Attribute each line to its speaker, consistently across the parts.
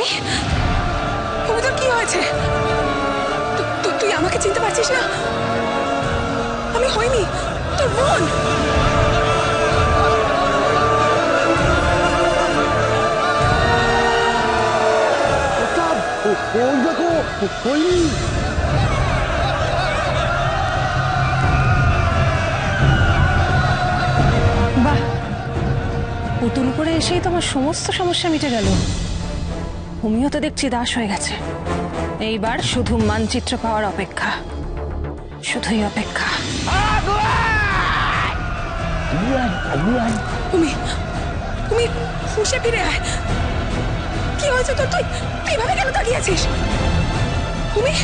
Speaker 1: ভূমি, ভূমি তোর কি হয়েছে? তুই আমাকে চিনতে পারছিস না? আমি হইনি, তোর বোন।
Speaker 2: ওই দেখো, হইনি।
Speaker 1: বাহ, পুতুল করে এসেই তোমার সমস্ত সমস্যা মিটে গেল। ভূমিও তো দেখছি দাস হয়ে গেছে। এইবার শুধু মানচিত্র পাওয়ার অপেক্ষা, শুধুই অপেক্ষা। ভূমি, ভূমি হুঁশে ফিরে আয়। কি হয়েছে তোর? তুই এইভাবে কেন তাকিয়ে আছিস? ভূমি,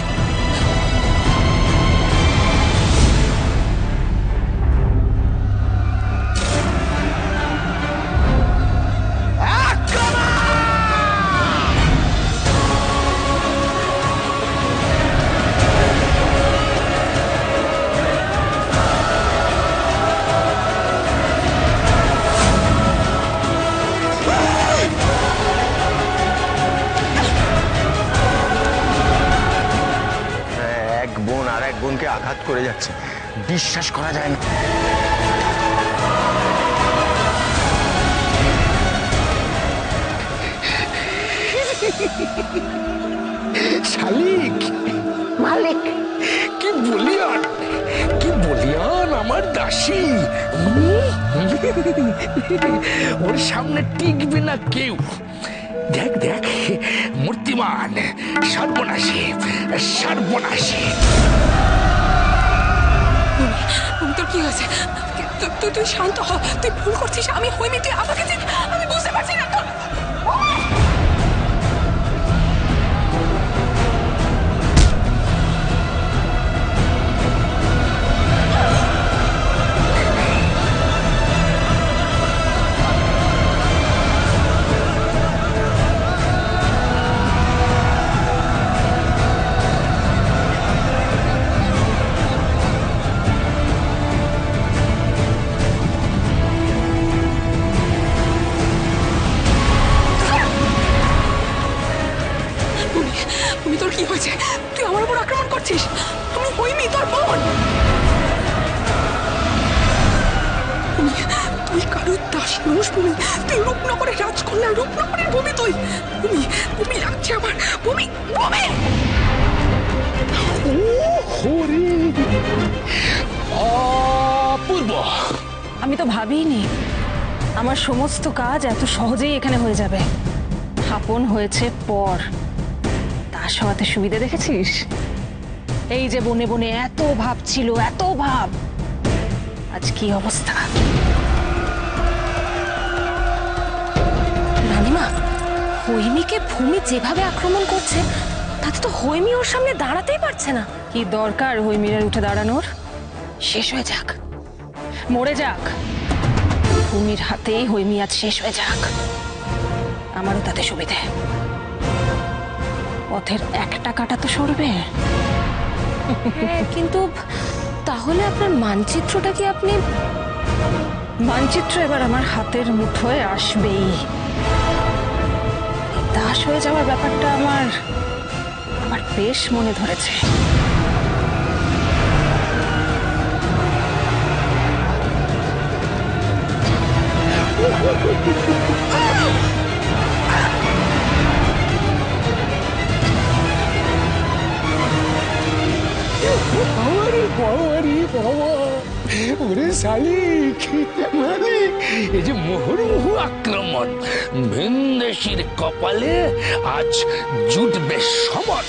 Speaker 3: বোনকে আঘাত করে যাচ্ছে, বিশ্বাস করা যায় না।
Speaker 2: শালিক
Speaker 4: মালিক,
Speaker 2: কি বলিয়ান, কি বলিয়ান আমার দাসী। ওর সামনে টিকবে না কেউ। দেখ দেখ, মূর্তিমান, সর্বনাশী, সর্বনাশী।
Speaker 1: তোর কি হয়েছে? তুই শান্ত হ, তুই ভুল করছিস। আমি হইনি, তুই আমাকে চিন। আমি বুঝতে পারছি না তোর। তোর কি হয়েছে? তুই আমার উপর আক্রমণ করছিস। আমি হইনি তোর বোন। তুই কারুর দাস নস ভূমি। তুই রূপনগরের রাজকন্যা, রূপনগরের ভূমি তুই। ভূমি, ভূমি লাগছে আমার। ভূমি, ভূমি।
Speaker 2: অপূর্ব।
Speaker 1: আমি তো ভাবিনি আমার সমস্ত কাজ এত সহজেই এখানে হয়ে যাবে। আপন হয়েছে পর, দাস হওয়াতে সুবিধা দেখেছিস? এই যে বনে বনে এত ভাব ছিল, এত ভাব, আজ কি অবস্থা। রানীমা, হৈমিকে ভূমি যেভাবে আক্রমণ করছে তাতে তো হৈমি ওর সামনে দাঁড়াতেই পারছে না। কি দরকার হৈমির উঠে দাঁড়ানোর? শেষ হয়ে যাক, মরে যাক। ভূমির হাতেই হৈমি আজ শেষ হয়ে যাক, আমারও তাতে সুবিধে। পথের একটা কাটা তো সরবে। কিন্তু তাহলে আপনার মানচিত্রটা কি আপনি? মানচিত্র এবার আমার হাতের মুঠোয় আসবেই। দাস হয়ে যাওয়ার ব্যাপারটা আমার বেশ মনে ধরেছে।
Speaker 2: ওরে শালিক, মানে এই যে মুহুর্মুহু আক্রমণ, ভিনদেশীর কপালে আজ জুটবে সমান।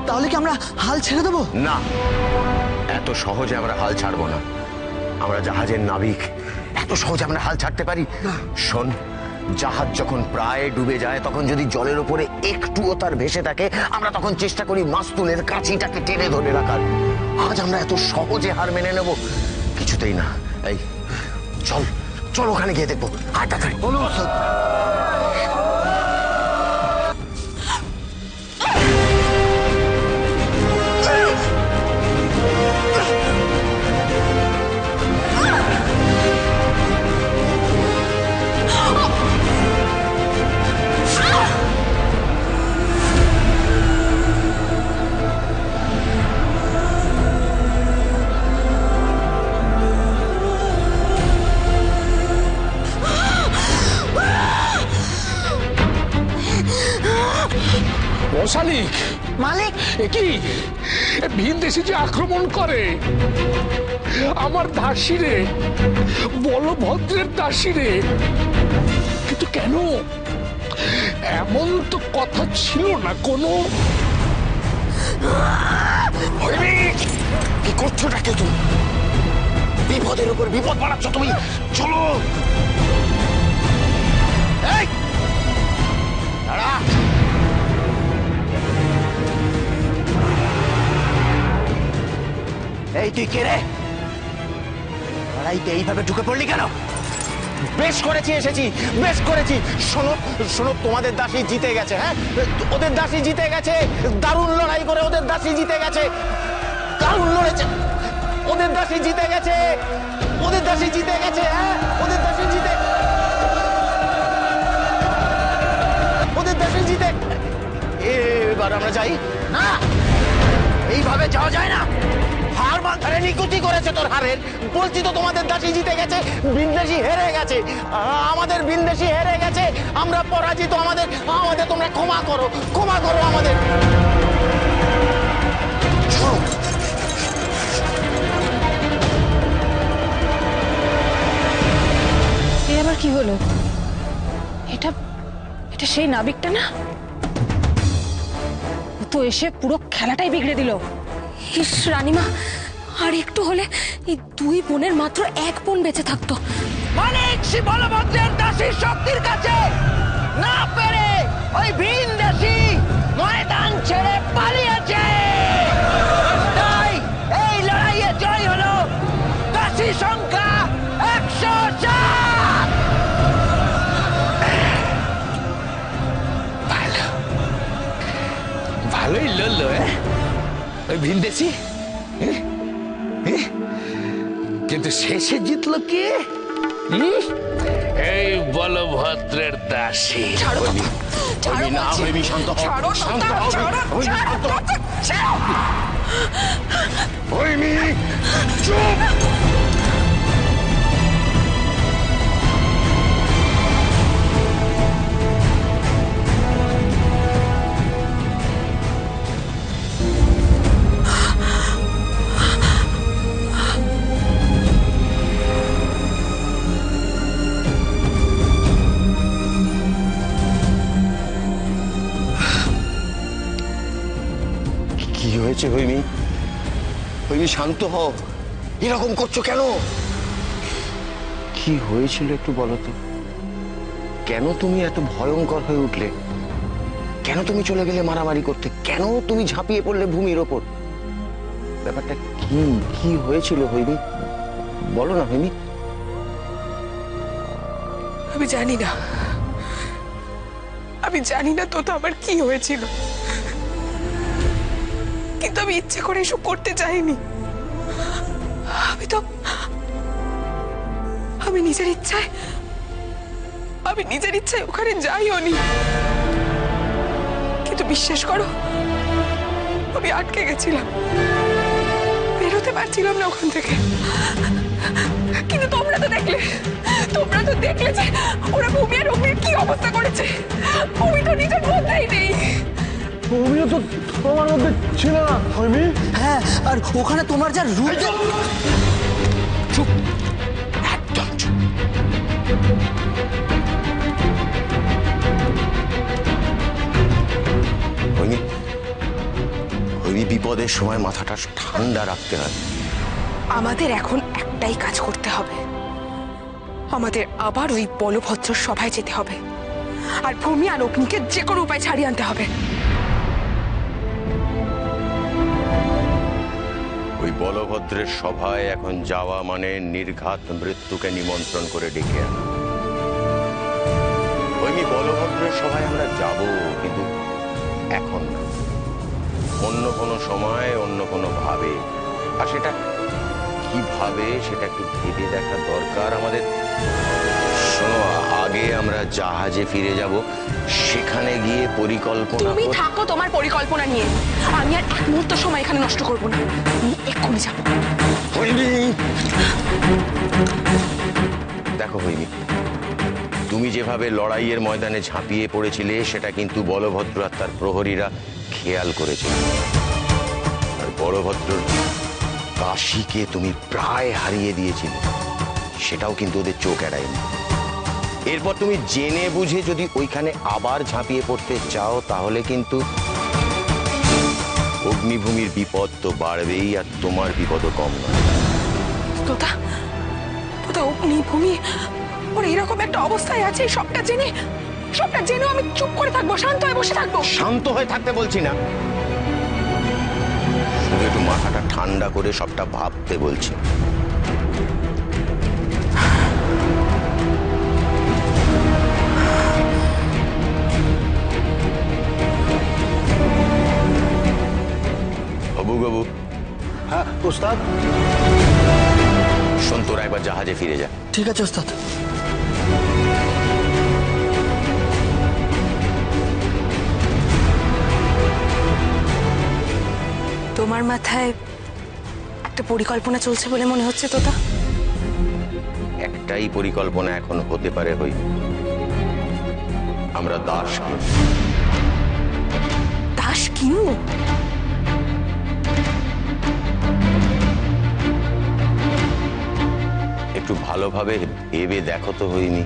Speaker 4: তাহলে কি আমরা হাল ছেড়ে দেবো?
Speaker 3: না, এত সহজে আমরা হাল ছাড়বো না। আমরা জাহাজের নাবিক, এত সহজে আমরা হাল ছাড়তে পারি? শোন, জাহাজ যখন প্রায় ডুবে যায় তখন যদি জলের উপরে একটুও তার ভেসে থাকে, আমরা তখন চেষ্টা করি মাস্তুলের কাঁচিটাকে টেনে ধরে রাখার। আজ আমরা এত সহজে হার মেনে নেব? কিছুতেই না। এই চল চল, ওখানে গিয়ে দেখবো। আর তাড়াতাড়ি বলো।
Speaker 2: শালিক,
Speaker 4: মালিক
Speaker 2: এ কি ভিনদেশি যে আক্রমণ করে আমার দাসীরে, বলভদ্রের দাসীরে, কিন্তু কেন? এমন তো কথা ছিল না কোনো।
Speaker 3: কি করছোটা কে তুমি? বিপদের উপর বিপদ বাড়াচ্ছ তুমি। চলো, এই দাঁড়া। এই তুই কে রে? লড়াইতে এইভাবে ঢুকে পড়লি কেন? বেশ করেছি, এসেছি, বেশ করেছি। শোনো শোনো, তোমাদের দাসী জিতে গেছে। হ্যাঁ, ওদের দাসী জিতে গেছে। দারুণ লড়াই করে ওদের দাসী জিতে গেছে। দারুণ লড়েছে, ওদের দাসী জিতে গেছে। ওদের দাসী জিতে গেছে। হ্যাঁ, ওদের দাসী জিতে, ওদের দাসী জিতে। এবার আমরা যাই না, এইভাবে যাওয়া যায় না। হার মাথারে নিকুতি করেছে তোর হারের। বলছি তো তোমাদের দাসী জিতে গেছে, ভিনদেশী হেরে গেছে। আমাদের ভিনদেশী হেরে গেছে, আমরা পরাজিত। আমাদের আমাদের তোমরা ক্ষমা করো, ক্ষমা করো আমাদের।
Speaker 1: এ আবার কি হলো? এটা এটা সেই নাবিকটা না? ও তো এসে পুরো খেলাটাই বিগড়ে দিল। ইস রানীমা, আর একটু হলে এই দুই বোনের মাত্র এক বোন বেঁচে থাকতো।
Speaker 3: মানিক সে বলভদ্রের দাসীর শক্তির কাছে না পেরে ওই ভিনদেশী ময়দান ছেড়ে পালিয়েছে। তাই এই লড়াইয়ে জয় হলো দাসী সংখ্যা 107।
Speaker 2: ভালো, ভালোই লড়লো ওই ভিনদেশি। কিন্তু শেষে জিতলো কে? এই বলভদ্রের দাসী।
Speaker 3: শান্ত হও, শান্ত হও, শান্ত হও।
Speaker 2: হইমি, চুপ।
Speaker 3: কি হয়েছে হৈমি? হৈমি শান্ত হও, এরকম করছো কেন? কি হয়েছিল একটু বলো তো? কেন তুমি এত ভয়ঙ্কর হয়ে উঠলে? কেন তুমি চলে গেলে মারামারি করতে? কেন তুমি ঝাঁপিয়ে পড়লে ভূমির ওপর? ব্যাপারটা কি কি হয়েছিল হৈমি? বলো না হৈমি।
Speaker 5: আমি জানি না, আমি জানি না তো আমার কি হয়েছিল, কিন্তু আমি ইচ্ছে করে এসব করতে চাইনি। আমি নিজের ইচ্ছায় ওখানে যাইও নি, কিন্তু বিশ্বাস করো আমি আটকে গেছিলাম, বেরোতে পারছিলাম না ওখান থেকে। কিন্তু তোমরা তো দেখলে যে ওরা ভূমি আর অগ্নির কি অবস্থা করেছে। ভূমি তো নিজের মধ্যেই নেই।
Speaker 6: তুমিও তো তোমার মধ্যে ছিল না হৈমি।
Speaker 4: হ্যাঁ, আর ওখানে তোমার যা রূপ।
Speaker 2: চুপ, একদম চুপ।
Speaker 3: হৈমি, হৈমি, বিপদের সময় মাথাটা ঠান্ডা রাখতে হয়।
Speaker 5: আমাদের এখন একটাই কাজ করতে হবে, আমাদের আবার ওই বলভদ্র সভায় যেতে হবে আর ভূমি আর অগ্নিকে যে কোনো উপায় ছাড়িয়ে আনতে হবে।
Speaker 3: ওই বলভদ্রের সভায় এখন যাওয়া মানে নির্ঘাত মৃত্যুকে নিমন্ত্রণ করে ডেকে আনা। ওই বলভদ্রের সভায় আমরা যাব, কিন্তু এখন না, অন্য কোনো সময়, অন্য কোনো ভাবে। আর সেটা কিভাবে, সেটা একটু ভেবে দেখা দরকার আমাদের। শোনো, আগে আমরা জাহাজে ফিরে যাব, সেখানে গিয়ে পরিকল্পনা।
Speaker 5: তুমি থাকো তোমার পরিকল্পনা নিয়ে, আমি আর এক মুহূর্ত সময় এখানে নষ্ট করব না, আমি এক্ষুনি যাব।
Speaker 3: দেখো হৈমি, তুমি যেভাবে লড়াইয়ের ময়দানে ঝাঁপিয়ে পড়েছিলে, সেটা কিন্তু বলভদ্র আর তার প্রহরীরা খেয়াল করেছে। আর বড়ভদ্র দাসীকে তুমি প্রায় হারিয়ে দিয়েছিলে, সেটাও কিন্তু ওদের চোখ এড়ায়নি। এরপর তুমি জেনে বুঝে যদি ওইখানে আবার ঝাঁপিয়ে পড়তে চাও, তাহলে কিন্তু অগ্নিভূমির বিপদ তো বাড়বেই, আর তোমার বিপদও কম নয়।
Speaker 5: তোতা তোতা অগ্নিভূমি ওর এরকম একটা অবস্থায় আছে, সবটা জেনেও আমি চুপ করে থাকবো, শান্ত হয়ে বসে থাকবো?
Speaker 3: শান্ত হয়ে থাকতে বলছি না, শুধু একটু মাথাটা ঠান্ডা করে সবটা ভাবতে বলছি। বাবু বাবু,
Speaker 4: হ্যাঁ ওস্তাদ।
Speaker 3: শোন, তোরা একবার জাহাজে ফিরে যা।
Speaker 4: ঠিক আছে ওস্তাদ।
Speaker 5: তোমার মাথায় একটা পরিকল্পনা চলছে বলে মনে হচ্ছে তোতা।
Speaker 3: একটাই পরিকল্পনা এখন হতে পারে, হই আমরা দাসকে।
Speaker 5: দাস কিনবো?
Speaker 3: একটু ভালোভাবে ভেবে দেখো তো হইনি,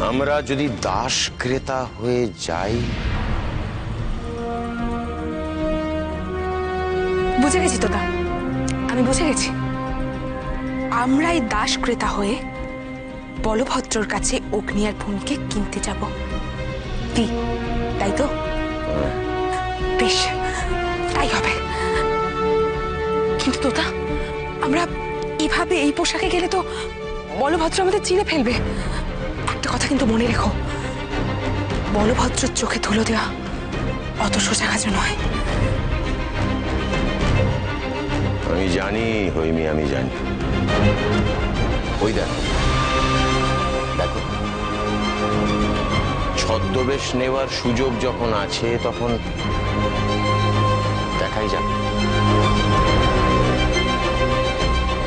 Speaker 3: আমরা যদি দাস ক্রেতা হয়ে যাই।
Speaker 5: বুঝে গেছি তোতা, আমি বুঝে গেছি। আমরাই দাস ক্রেতা হয়ে বলভদ্রর কাছে অগ্নি আর ভূমিকে কিনতে যাব, কি তাই তো? বেশ, তাই হবে। কিন্তু তোতা, আমরা এভাবে এই পোশাকে গেলে তো বলভদ্র আমাদের চিনে ফেলবে। একটা কথা কিন্তু মনে রেখো, বলভদ্রের চোখে ধুলো দেওয়া অত সোজা কাজ নয়।
Speaker 3: আমি জানি হইমি, আমি জানি। ওই দেখো দেখো, ছদ্মবেশ নেওয়ার সুযোগ যখন আছে তখন দেখাই যাক।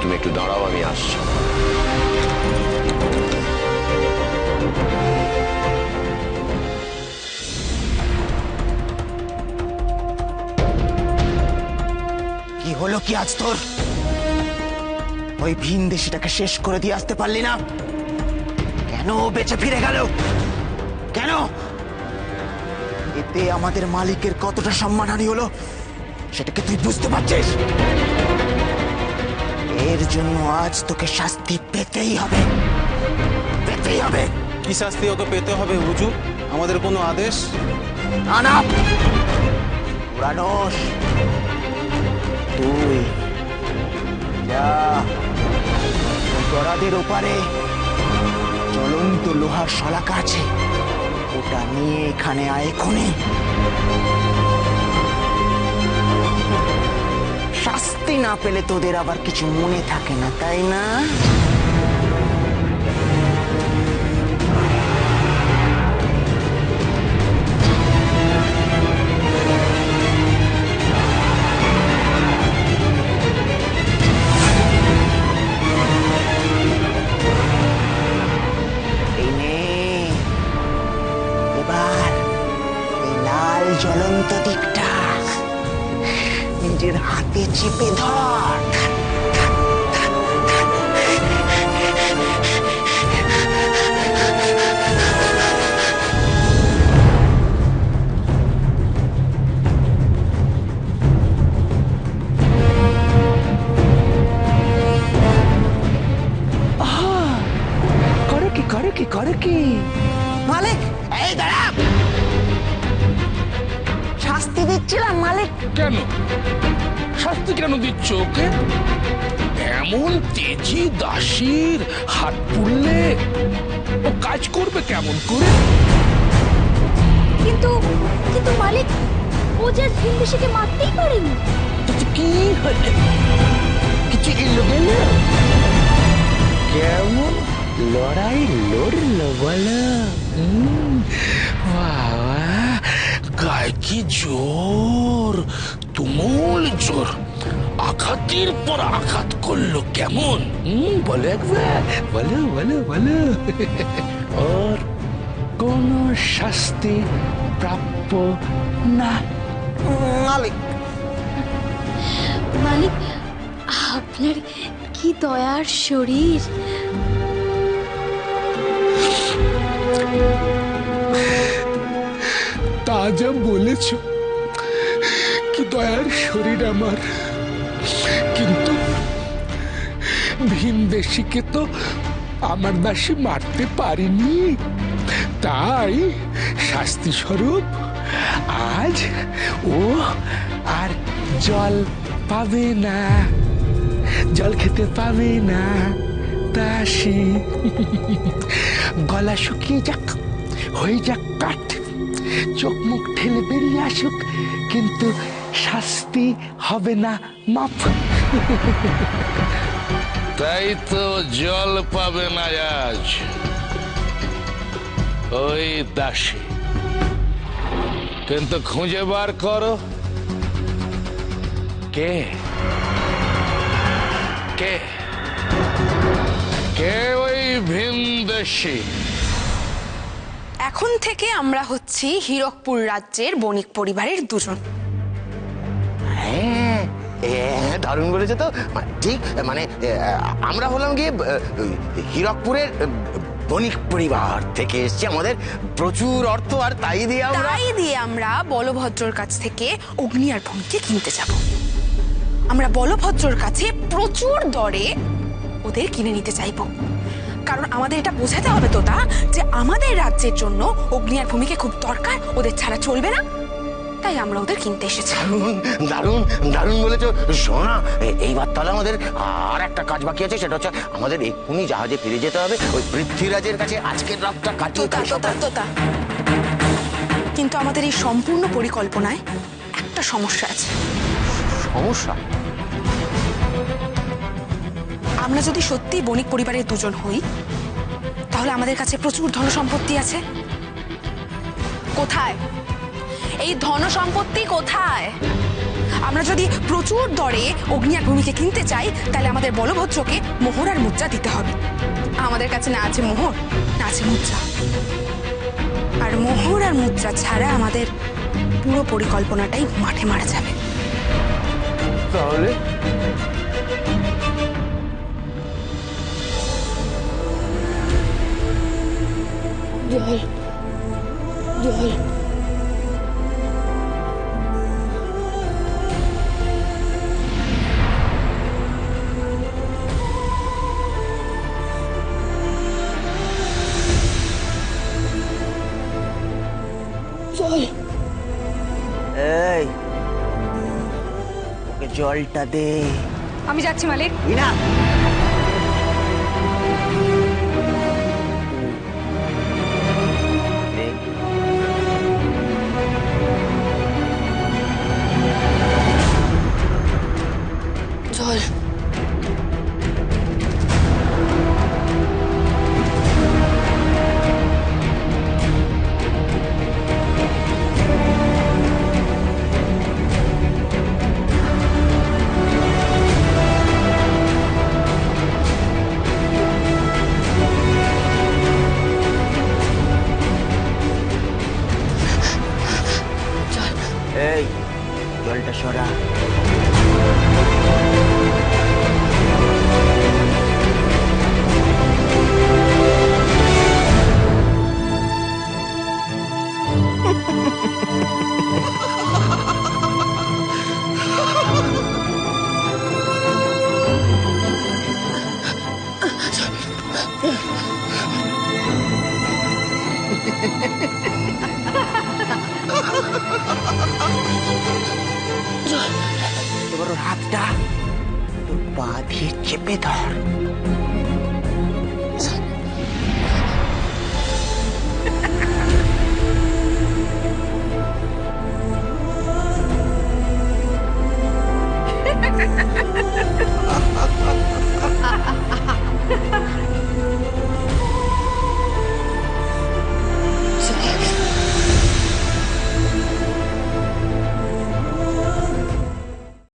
Speaker 3: তুমি একটু দাঁড়াও, আমি আসছি।
Speaker 4: কি হলো কি আজ তোর? ওই ভিনদেশীটাকে শেষ করে দিয়ে আসতে পারলি না? কেন ও বেঁচে ফিরে গেল? কেন? এতে আমাদের মালিকের কতটা সম্মানহানি হলো সেটাকে তুই বুঝতে পারছিস? এর জন্য আজ তোকে শাস্তি পেতেই হবে, পেতেই হবে।
Speaker 7: কি শাস্তি ওকে পেতে হবে হুজুর? আমাদের কোনো আদেশ?
Speaker 4: না না, পুরানোস, তুই যা গড়াদের ওপারে জ্বলন্ত লোহার শলাকা আছে, ওটা নিয়ে এখানে আয় এখনই। শাস্তি না পেলে তোদের আবার কিছু মনে থাকে না, তাই না? এই নে, এবার এই লাল জ্বলন্ত দিকটা নিজের হাতে চেপে ধর। করে কি মালিক? এই দাঁড়া, শাস্তি দিচ্ছিলাম মালিক।
Speaker 2: কেন শাস্তি কেন দিচ্ছ ওকে? এমন তেজি দাসীর হাত পুড়লে ও কাজ করবে কেমন করে?
Speaker 8: কিন্তু কিন্তু মালিক, ও যে ভিনদেশীকে মারতেই পারেনি।
Speaker 2: কি হলে কিছু এলো গেল? কেমন লড়াই লড়লো বলো? বাবা, গায়ে কি জোর, তুমুল জোর, আঘাতের পর আঘাত করলো কেমন? বলো একবার, বলো বলো বলো। কোনো শাস্তি প্রাপ্য না।
Speaker 4: মালিক,
Speaker 8: মালিক আপনার কি দয়ার শরীর।
Speaker 2: তা যা বলেছ, কি দয়ার শরীর আমার, কিন্তু ভিনদেশীকে তো আমার দাসী মারতে পারিনি, তাই শাস্তি স্বরূপ আজ ও আর জল পাবে না, জল খেতে পাবে না। দাসী গলা শুকিয়ে যাক, হয়ে যাক কাঠ, চোখ মুখ ঠেলে বেরিয়ে আসুক, কিন্তু শাস্তি হবে না মাপ। তাই তো জল পাবে না আজ ওই দাসী। কিন্তু খুঁজে বার করো কে কে কে ওই ভিনদেশী।
Speaker 5: এখন থেকে আমরা হচ্ছি হীরকপুর রাজ্যের বণিক পরিবারের দুজন।
Speaker 3: হ্যাঁ, দারুণ বলেছে তো। ঠিক, মানে আমরা হলাম গিয়ে হীরকপুরের বণিক পরিবার থেকে এসেছি, আমাদের প্রচুর অর্থ, আর তাই দিয়ে
Speaker 5: আমরা বলভদ্রর কাছ থেকে অগ্নি আর ভূমিকে কিনতে যাব। আমরা বলভদ্রর কাছে প্রচুর দরে ওদের কিনে নিতে চাইবো, কারণ আমাদের এটা বোঝাতে হবে তোতা যে আমাদের রাজ্যের জন্য অগ্নি আর ভূমিকে খুব দরকার, ওদের ছাড়া চলবে না, তাই আমরা ওদের কিনতে এসেছি।
Speaker 3: দারুণ দারুণ বলেছো। শোনা, এইবার তাহলে আমাদের আর একটা কাজ বাকি আছে, সেটা হচ্ছে আমাদের এক্ষুনি জাহাজে ফিরে যেতে হবে ওই পৃথ্বীরাজের কাছে আজকের রাতটা কাটিয়ে।
Speaker 5: তোতা, কিন্তু আমাদের এই সম্পূর্ণ পরিকল্পনায় একটা সমস্যা আছে।
Speaker 3: সমস্যা?
Speaker 5: আমরা যদি সত্যি বণিক পরিবারের দুজন হই, তাহলে আমাদের কাছে প্রচুর ধন সম্পত্তি আছে। কোথায় এই ধন সম্পত্তি, কোথায়? আমরা যদি প্রচুর দরে অগ্নি আর ভূমিকে কিনতে চাই, তাহলে আমাদের বলভদ্রকে মোহর আর মুদ্রা দিতে হবে। আমাদের কাছে না আছে মোহর, না আছে মুদ্রা, আর মোহর আর মুদ্রা ছাড়া আমাদের পুরো পরিকল্পনাটাই মাঠে মারা যাবে।
Speaker 3: তাহলে
Speaker 8: জল জল জল।
Speaker 4: এই ওকে জলটা দে।
Speaker 1: আমি যাচ্ছি মালিক।
Speaker 4: না,
Speaker 8: জল
Speaker 4: এই জলটা সরা। এবার ওর হাতটা তোর পা দিয়ে চেপে ধর।